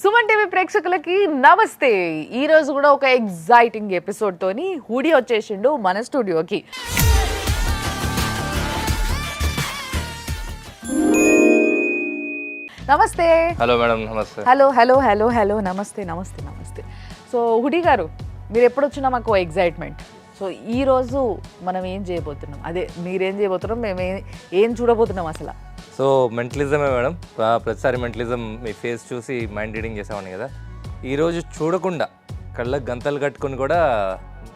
Suman TV ప్రేక్షకులకి నమస్తే. ఈ రోజు కూడా ఒక ఎగ్జైటింగ్ ఎపిసోడ్ తోని హుడీ వచ్చేసిండు మన స్టూడియోకి. నమస్తే. Hello madam. నమస్తే. హలో హలో హలో హలో నమస్తే నమస్తే నమస్తే. సో హుడీ గారు, మీరు ఎప్పుడు వచ్చినా మాకు ఎగ్జైట్మెంట్. సో ఈ రోజు మనం ఏం చేయబోతున్నాం, అదే మీరేం చేయబోతున్నాం, మేము ఏం చూడబోతున్నాం అసలు. సో మెంటలిజమే మేడం. ప్రతిసారి మెంటలిజం మీ ఫేస్ చూసి మైండ్ రీడింగ్ చేసామని కదా, ఈరోజు చూడకుండా కళ్ళకు గంతలు కట్టుకుని కూడా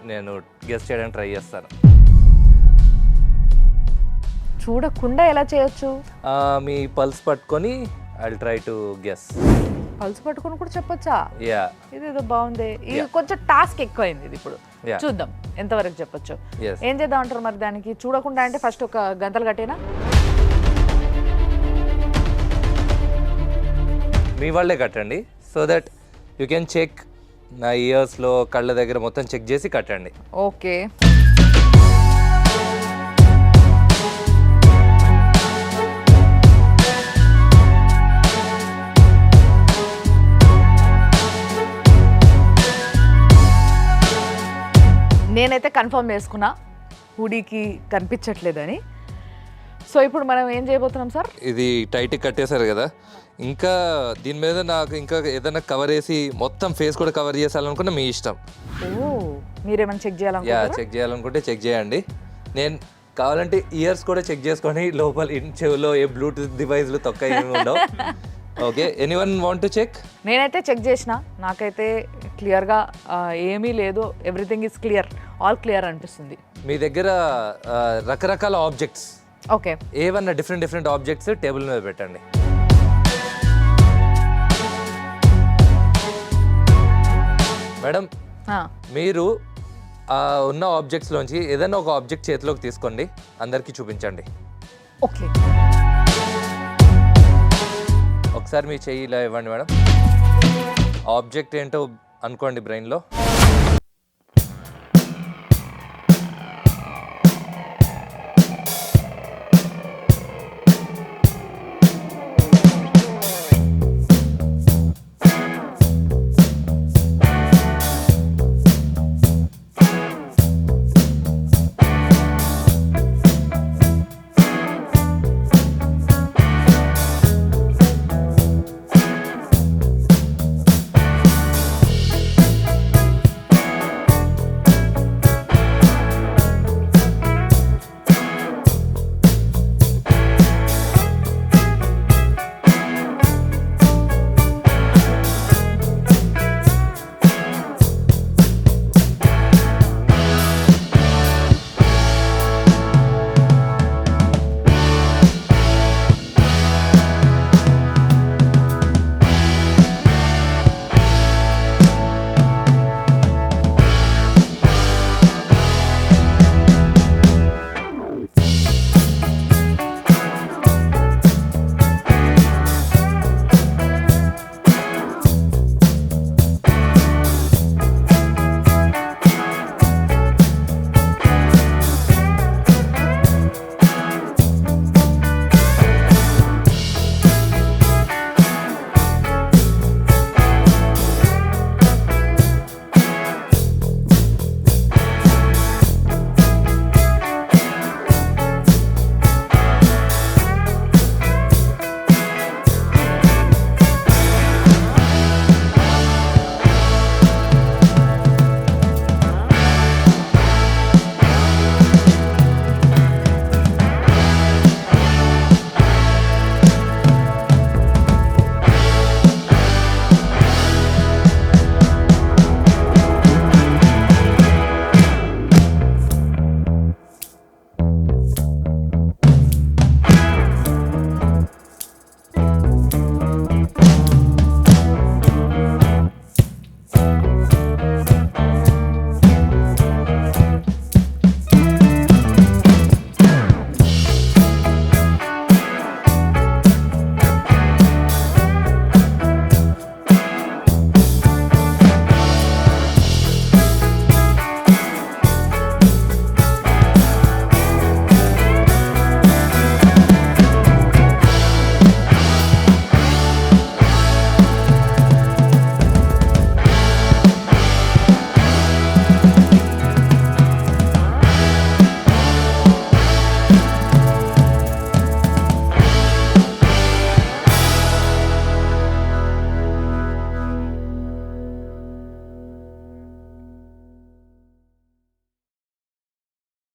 నేను గెస్ చేయడానికి ట్రై చేస్తాను. చూడకుండా ఎలా చేయొచ్చు? మీ పల్స్ పట్టుకొని I try to guess. Pulse పట్టుకొని కూడా చెప్పొచ్చా? యా, ఇదేదో బాగుంది. ఇది కొంచెం టాస్క్ ఎక్కువైంది. ఇది ఇప్పుడు చూద్దాం ఎంతవరకు చెప్పొచ్చు. ఏం చేద్దాం అంటారు మరి దానికి? చూడకుండా అంటే ఫస్ట్ ఒక గంటలు కట్టేనా? మీ వాళ్ళే కట్టండి, so that you can check. నా ఇయర్స్లో కళ్ళ దగ్గర మొత్తం చెక్ చేసి కట్టండి. ఓకే. నేనైతే కన్ఫర్మ్ చేసుకున్నా హుడీకి కనిపించట్లేదని. సో ఇప్పుడు మనం ఏం చేయబోతున్నాం సార్? ఇది టైట్ కట్టేశారు కదా, ఇంకా దీని మీద నాకు ఇంకా ఏదైనా కవర్ వేసి మొత్తం ఫేస్ కూడా కవర్ చేయాలనుకున్నా మీ ఇష్టం. ఓ, మీరేమైనా చెక్ చేయాలనుకుంటున్నారా? చెక్ చేయాలనుకుంటే చెక్ చేయండి. నేను కావాలంటే ఇయర్స్ కూడా చెక్ చేసుకొని లోపల చెవులో ఏ బ్లూటూత్ డివైస్లు తొక్క ఏమి ఉండవు. Okay, anyone want to check? నేనైతే చెక్ చేసిన, నాకైతే క్లియర్గా ఏమీ లేదు. Everything is clear, all clear అనిపిస్తుంది. మీ దగ్గర రకరకాల ఆబ్జెక్ట్స్, ఓకే, ఏవన్నా డిఫరెంట్ ఆబ్జెక్ట్స్ టేబుల్ మీద పెట్టండి. మేడం, మీరు ఉన్న ఆబ్జెక్ట్స్లోంచి ఏదైనా ఒక ఆబ్జెక్ట్ చేతిలోకి తీసుకోండి, అందరికీ చూపించండి. ఓకే, ఒకసారి మీ చెయ్యి ఇలా ఇవ్వండి మేడం. ఆబ్జెక్ట్ ఏంటో అనుకోండి బ్రెయిన్లో.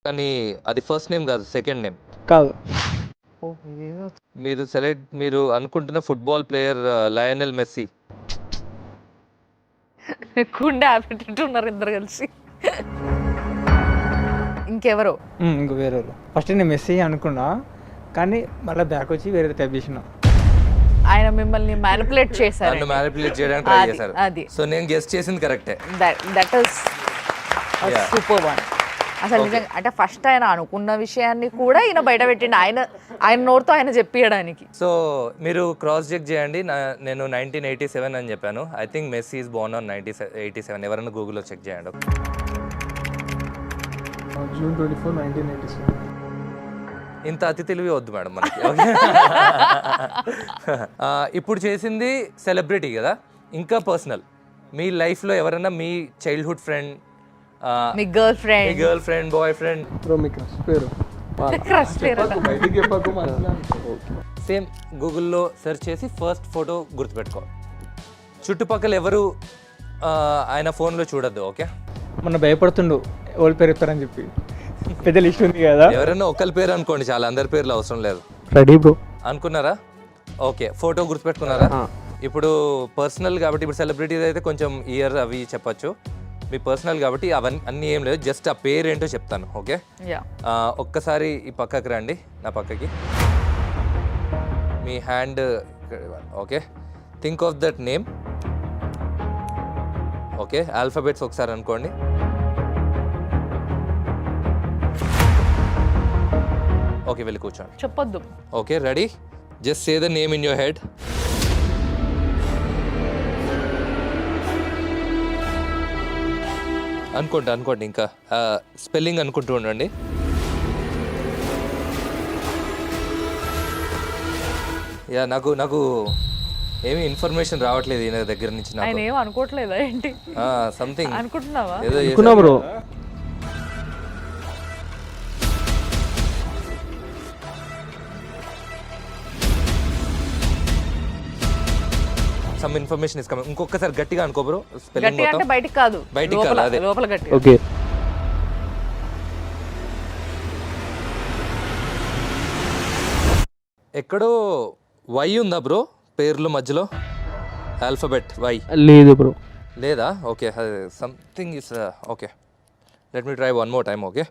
కానీ అది ఫస్ట్ నేమ్ కాదు, సెకండ్ నేమ్. కాదు. మీరు అనుకుంటున్న ఫుట్బాల్ ప్లేయర్ లయనెల్ మెస్సీ. కుండే ఆపేటట్టున్నారు ఇద్దరు కలిసి. ఇంకెవరో ఇంకో వేరే వాళ్ళు. ఫస్ట్ నేను మెస్సీ అనుకున్నా, కానీ మళ్ళీ బ్యాక్ వచ్చి వేరే టైప్ చేసిన. ఆయన మిమ్మల్ని మ్యానిపులేట్ చేశారు. నన్ను మ్యానిపులేట్ చేయడానికి ట్రై చేశారు. అది సో నేను గెస్ట్ చేసింది కరెక్టే. That is super one. అసలు నిజంగా అంటే ఫస్ట్ ఆయన అనుకున్న విషయాన్ని కూడా ఈయన బయట పెట్టిండు, ఆయన నోటితో ఆయన చెప్పియడానికి. సో మీరు క్రాస్ చెక్ చేయండి. నేను 1987 అని చెప్పాను. I think Messi is born on 1987. ఎవరైనా గూగుల్లో చెక్ చేయండి. June 24, 1987. ఇంత అతి తెలివి వద్దు మేడం మనకి. ఇప్పుడు చేసింది సెలబ్రిటీ కదా, ఇంకా పర్సనల్. మీ లైఫ్లో ఎవరైనా మీ చైల్డ్హుడ్ ఫ్రెండ్, మీ girl friend boy friend, crush పేరు సేమ్ గూగుల్లో సెర్చ్ చేసి ఫస్ట్ ఫోటో గుర్తుపెట్టుకో. చుట్టుపక్కల ఎవరు ఆయన ఫోన్లో చూడొద్దు. ఓకే, మొన్న భయపడుతుండు ఓల్డ్ పేరు చెప్తారని చెప్పి. పెద్ద లిస్ట్ ఉంది కదా. ఎవరైనా ఒకరి పేరు అనుకోండి చాలా, అందరి పేర్లు అవసరం లేదు. రెడీ బ్రో అనుకున్నారా? ఓకే, ఫోటో గుర్తుపెట్టుకున్నారా? ఇప్పుడు పర్సనల్ కాబట్టి, ఇప్పుడు సెలబ్రిటీస్ అయితే కొంచెం ఇయర్ అవి చెప్పచ్చు. మీ పర్సనల్ కాబట్టి అవన్నీ అన్నీ ఏం లేదు, జస్ట్ ఆ పేరు ఏంటో చెప్తాను. ఓకే, ఒక్కసారి ఈ పక్కకి రండి, నా పక్కకి. మీ hand. Okay, think of that name. Okay, alphabets ఒకసారి అనుకోండి. ఓకే, వెళ్ళి కూర్చోండి. చెప్పొద్దు. Okay, ready? Just say the name in your head. అనుకోండి ఇంకా స్పెల్లింగ్ అనుకుంటూ ఉండండి. యా, నాకు ఏమి ఇన్ఫర్మేషన్ రావట్లేదు ఈయన దగ్గర నుంచి. ఆయన ఏం అనుకోవట్లేదా ఏంటి? సంథింగ్ అనుకుంటున్నావా? ఏదో bro. Some information is coming. ఇంకొకసారి గట్టిగా అనుకో బ్రో. స్పెల్లింగ్ గట్టి అంటే బయటికి కాదు, బయటికి కాదు, అదే లోపల గట్టి. ఓకే, ఎక్కడో వై ఉందా బ్రో పేర్లు మధ్యలో? ఆల్ఫాబెట్ వై లేదు బ్రో. లేదా? Okay, something is okay. Let me try one more time. Okay,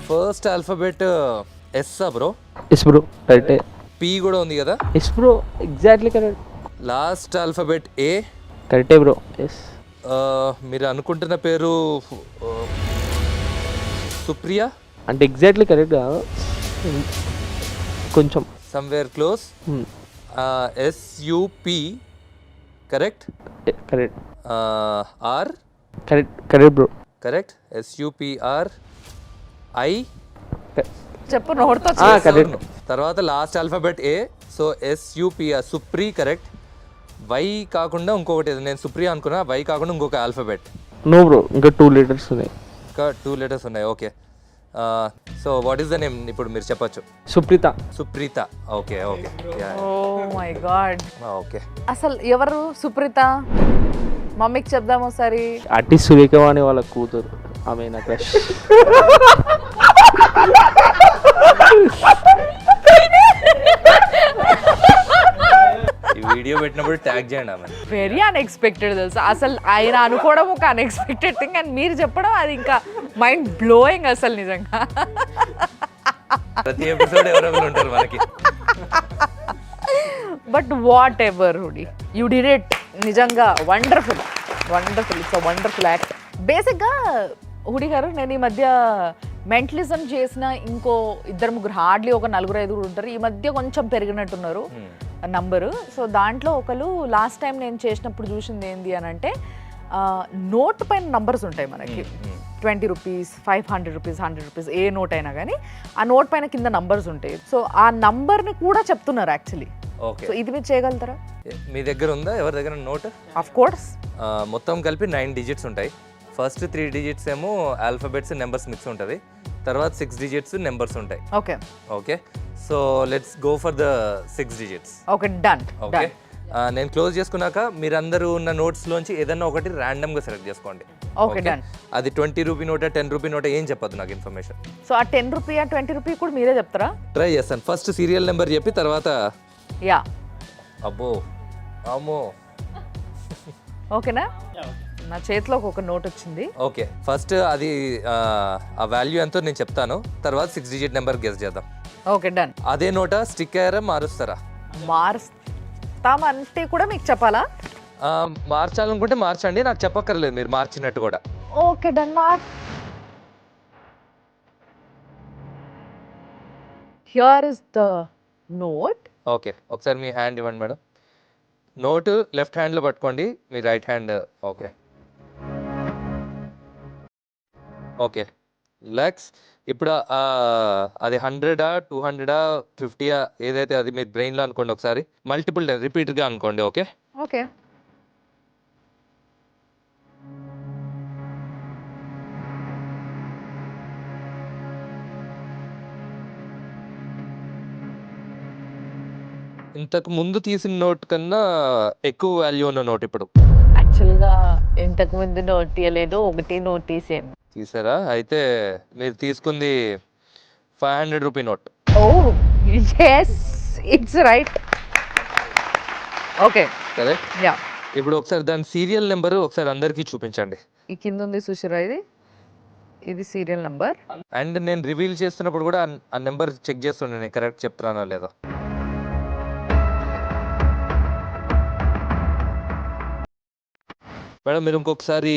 first alphabet S bro? Yes bro, కరెక్టే. పి కూడా ఉంది కదా? Yes bro, exactly correct. Last alphabet A? కరెక్టే బ్రో. ఎస్. మీరు అనుకుంటున్న పేరు సుప్రియా? అంటే ఎగ్జాక్ట్లీ కరెక్ట్ కాదు, కొంచెం somewhere close. SUP correct? Correct. R? Correct bro. Correct. SUPR. I చెప్పు, నోటితో కరెక్ట్. తర్వాత last alphabet A. So SUPR Supri correct. Y కాకుండా ఇంకొకటి, నేను సుప్రియా అనుకున్నా, వై కాకుండా ఇంకొక ఆల్ఫాబెట్. నో బ్రో, ఇంకా 2 letters ఉన్నాయి. ఇంకా 2 letters ఉన్నాయి. Okay, so what is the name ఇప్పుడు మీరు చెప్పచ్చు? Supreetha. Okay. Oh my god. Okay, అసలు ఎవరు సుప్రీత? మమ్మీకి చెప్దాం ఒకసారి. ఆర్టిస్ట్ సురేఖవాణి వాళ్ళ కూతురు, ఆమె నా క్రష్. ఈ వీడియో పెట్టినప్పుడు ట్యాగ్ చేయండి ఆమె. వెరీ అన్ఎక్స్పెక్టెడ్ తెలుసా, అసలు ఆయన అనుకోవడం ఒక అన్ఎక్స్పెక్టెడ్ థింగ్, అండ్ మీరు చెప్పడం అది ఇంకా మైండ్ బ్లోయింగ్ అసలు నిజంగా. ప్రతి ఎపిసోడ్ ఎవరెవరు ఉంటారు మనకి. But whatever Hudi, you did it. నిజంగా wonderful. It's a wonderful act. బేసిక్గా హుడీ గారు, నేను ఈ మధ్య మెంటలిజం చేసిన ఇంకో 2-3 హార్డ్లీ ఒక 4-5 ఉంటారు. ఈ మధ్య కొంచెం పెరిగినట్టున్నారు నంబరు. సో దాంట్లో ఒకరు లాస్ట్ టైం నేను చేసినప్పుడు చూసింది ఏంది అని అంటే, నోట్ పైన నంబర్స్ ఉంటాయి మనకి. 20 rupees, 500 rupees, 100 rupees, a note అయినా కానీ ఆ నోట్ పైన కింద నంబర్స్ ఉంటాయి. సో ఆ నంబర్ని కూడా చెప్తున్నారు యాక్చువల్లీ. ఓకే, సో ఇది మీరు చేయగలుగుతారా? మీ దగ్గర ఉందా? ఎవరి దగ్గర నోట్? Of course. మొత్తం కలిపి 9 digits ఉంటాయి. ఫస్ట్ 3 digits ఏమో ఆల్ఫాబెట్స్ నెంబర్స్ మిక్స్ ఉంటుంది, తర్వాత 6 digits నెంబర్స్ ఉంటాయి. Okay. So let's go for the 6 digits. Okay, done. Okay, నేను క్లోజ్ చేసుకున్నాక మీరందరూ ఉన్న నోట్స్లోంచి ఏదన్నా ఒకటి ర్యాండమ్గా సెలెక్ట్ చేసుకోండి. Okay done. అది 20 రూపీ నోటా 10 రూపీ నోటా ఏం చెప్పదు నాకు ఇన్ఫర్మేషన్. సో ఆ 10 రూపీ ఆ 20 రూపీ కూడా మీరే చెప్తారా? ట్రై చేస్తాను. ఫస్ట్ సీరియల్ నెంబర్ చెప్పి తర్వాత యా. అబ్బో అమ్మో. ఓకేనా? నా చేతిలో ఒక నోట్ వచ్చింది. ఓకే, ఫస్ట్ అది ఆ వాల్యూ ఎంతో నేను చెప్తాను, తర్వాత 6 డిజిట్ నెంబర్ గెస్ చేద్దాం. Okay done. అదే నోటా స్టిక్ అయ్యారా మారుస్తారా? మారుస్తామంటే కూడా మీకు చెప్పాలా? మార్చాలనుకుంటే మార్చండి, నాకు చెప్పక్కర్లేదు మీరు మార్చినట్టు కూడా. Okay done. Here is the note. Okay, ఒకసారి మీ హ్యాండ్ ఇవ్వండి మేడం. నోటు లెఫ్ట్ హ్యాండ్లో పట్టుకోండి, మీ రైట్ హ్యాండ్. ఓకే ఓకే లెక్స్. ఇప్పుడు అది 100, 200, 50 ఏదైతే అది మీ బ్రెయిన్లో అనుకోండి. ఒకసారి మల్టిపుల్ టైం రిపీట్గా అనుకోండి. Okay okay. ఇంతకు ముందు తీసిన నోట్ కన్నా ఎక్కువ వాల్యూ ఉన్న నోట్ ఇప్పుడు యాక్చువల్గా ఇంతకు ముందు నోట్ తీయలేదు, ఒకటి నోట్ తీసాను. తీసారా? అయితే మీరు తీసుకుంది 500 rupee note. Oh yes, it's right. Okay correct. Yeah. ఇప్పుడు ఒకసారి దాని సీరియల్ నెంబర్ ఒకసారి అందరికీ చూపించండి. ఈ కింద ఉంది చూసిరా, ఇది సీరియల్ నెంబర్. అండ్ నేను రివీల్ చేస్తున్నప్పుడు కూడా ఆ నెంబర్ చెక్ చేస్తుండే నేను కరెక్ట్ చెప్తున్నానా లేదా. మేడం మీరు ఇంకొకసారి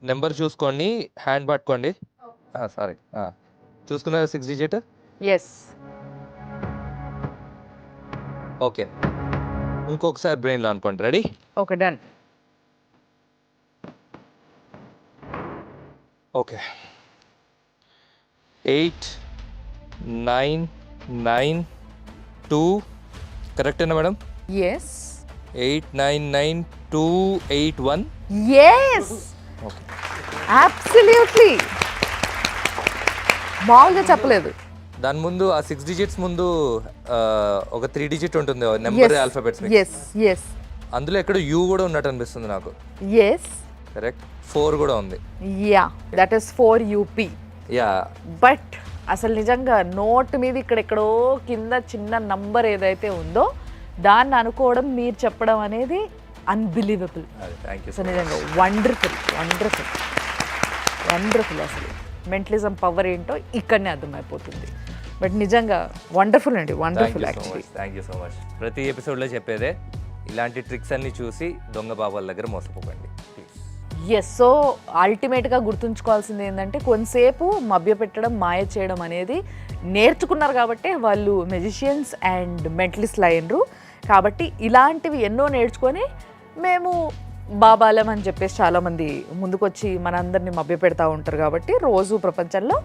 నెంబర్ చూసుకోండి, హ్యాండ్ పట్టుకోండి. సారీ, చూసుకున్నారా 6 డిజిట్? ఎస్. ఓకే, ఇంకొకసారి బ్రెయిన్లో అనుకోండి. రెడీ? Okay done. ఓకే, 8 9 9 2 కరెక్టేనా madam? Yes. 899281. Yes, okay, absolutely. మామూలుగా చెప్పలేదు. దాని ముందు ఆ 6 డిజిట్స్ ముందు ఒక 3 డిజిట్ ఉంటుంది నెంబర్ ఆల్ఫాబెట్స్. Yes yes. అందులో ఎక్కడ యూ కూడా ఉన్నట్టు అనిపిస్తుంది నాకు. Yes correct. 4 కూడా ఉంది. Yeah, that is 4 UP. Yeah. But అసలు నిజంగా నోట్ మీద ఇక్కడెక్కడో కింద చిన్న నంబర్ ఏదైతే ఉందో దాన్ని అనుకోవడం, మీరు చెప్పడం అనేది అన్బిలీవబుల్. Thank you. సో నిజంగా వండర్ఫుల్ వండర్ఫుల్ వండర్ఫుల్. అసలు మెంటలిజం పవర్ ఏంటో ఇక్కడనే అర్థమైపోతుంది. బట్ నిజంగా వండర్ఫుల్ అండి, wonderful actually. Thank you so much. ప్రతి ఎపిసోడ్లో చెప్పేదే ఇలాంటి ట్రిక్స్ అన్ని చూసి దొంగ బాబాల దగ్గర మోసపోకండి ప్లీజ్. ఎస్. సో అల్టిమేట్గా గుర్తుంచుకోవాల్సింది ఏంటంటే కొంతసేపు మభ్యపెట్టడం, మాయ చేయడం అనేది నేర్చుకున్నారు కాబట్టి వాళ్ళు మెజిషియన్స్ అండ్ మెంటలిస్ట్లు అయినరు. కాబట్టి ఇలాంటివి ఎన్నో నేర్చుకొని మేము బాబాలం అని చెప్పేసి చాలామంది ముందుకొచ్చి మనందరినీ మభ్యపెడతా ఉంటారు. కాబట్టి రోజు ప్రపంచంలో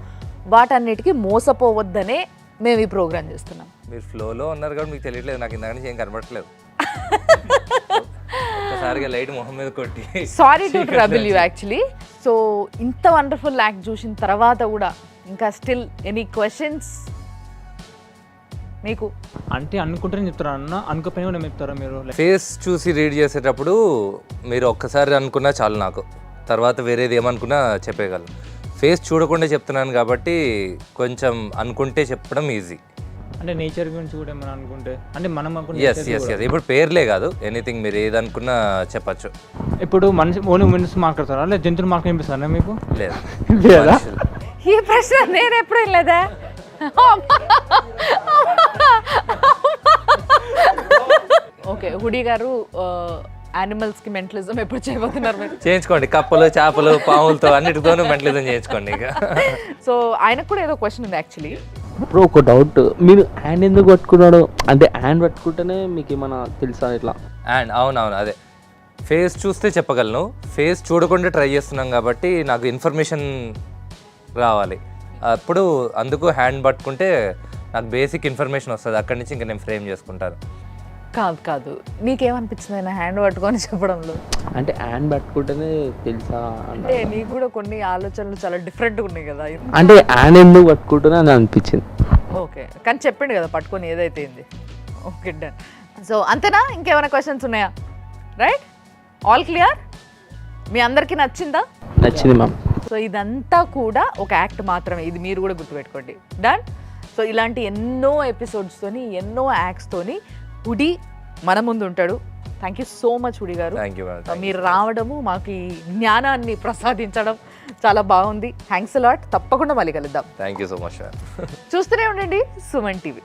వాటన్నిటికీ మోసపోవద్దనే మేము ఈ ప్రోగ్రామ్ చేస్తున్నాం. మీరు ఫ్లోలో ఉన్నారు కాబట్టి మీకు తెలియట్లేదు, నాకు ఇందాక నుంచి ఏం కనబడట్లేదు. ఒక్కసారిగా లైట్ మొహం మీద కొట్టి sorry to trouble you actually. So ఇంత వండర్ఫుల్ యాక్ట్ చూసిన తర్వాత కూడా ఇంకా స్టిల్ ఎనీ క్వశ్చన్స్ మీకు? అంటే అనుకుంటేనే చెప్తారా అన్న, అనుకోపోయినా కూడా చెప్తారా మీరు? ఫేస్ చూసి రీడ్ చేసేటప్పుడు మీరు ఒక్కసారి అనుకున్నా చాలు, నాకు తర్వాత వేరేది ఏమనుకున్నా చెప్పేయగలను. ఫేస్ చూడకుండా చెప్తున్నాను కాబట్టి కొంచెం అనుకుంటే చెప్పడం ఈజీ. అంటే నేచర్ గురించి కూడా ఏమైనా అనుకుంటే, అంటే మనం ఎస్ ఎస్ ఎస్. ఇప్పుడు పేర్లే కాదు, ఎనీథింగ్ మీరు ఏదనుకున్నా చెప్పచ్చు. ఇప్పుడు మనిషి ఓన్లీ మనిషి మాట్లాడతారా లేదా జంతువులు మాకు వినిపిస్తారా మీకు? లేదు. లేదా? ఈ ప్రశ్న నేను ఎప్పుడు లేదా? ఓకే, హుడీ గారు యానిమల్స్ కి మెంటలిజం ఎప్పుడు చేయబోతున్నారు మీరు? చేయించుకోండి, కప్పలు, చేపలు, పాములతో అన్నిటితోనూ మెంటలిజం చేయించుకోండి ఇక. సో ఆయనకు కూడా ఏదో క్వశ్చన్ ఉంది యాక్చువల్లీ. ఇప్పుడు ఒక డౌట్, మీరు హ్యాండ్ ఎందుకు పట్టుకున్నాడు? అంటే హ్యాండ్ పట్టుకుంటేనే మీకు ఏమైనా తెలుసా ఇట్లా? అండ్ అవునవును, అదే ఫేస్ చూస్తే చెప్పగలను. ఫేస్ చూడకుండా ట్రై చేస్తున్నాం కాబట్టి నాకు ఇన్ఫర్మేషన్ రావాలి. అప్పుడు అందుకు హ్యాండ్ పట్టుకుంటే నాకు బేసిక్ ఇన్ఫర్మేషన్ వస్తుంది, అక్కడి నుంచి ఇంకా నేను ఫ్రేమ్ చేసుకుంటాను. కాదు కాదు, నీకేమనిపించింది ఆయన హ్యాండ్ పట్టుకొని చెప్పడంలో? అంటే హ్యాండ్ పట్టుకుంటేనే తెలుసా అంటే నీకు కూడా కొన్ని ఆలోచనలు చాలా డిఫరెంట్గా ఉన్నాయి కదా. అంటే హ్యాండ్ ఎందుకు పట్టుకుంటున్నా అని అనిపించింది. ఓకే, కానీ చెప్పిండు కదా పట్టుకొని ఏదైతే ఏంది. Okay done. సో అంతేనా, ఇంకేమైనా క్వశ్చన్స్ ఉన్నాయా? Right, all clear? మీ అందరికీ నచ్చిందా? నచ్చింది మ్యామ్. సో ఇదంతా కూడా ఒక యాక్ట్ మాత్రమే, ఇది మీరు కూడా గుర్తుపెట్టుకోండి. డన్. సో ఇలాంటి ఎన్నో ఎపిసోడ్స్తోని ఎన్నో యాక్ట్స్తోని హుడీ మన ముందు ఉంటాడు. Thank you so much Hudi గారు. Thank you madam. మీరు రావడము, మాకు ఈ జ్ఞానాన్ని ప్రసాదించడం చాలా బాగుంది. Thanks a lot. తప్పకుండా మళ్ళీ కలుద్దాం. Thank you so much. చూస్తూనే ఉండండి సుమన్ టీవీ.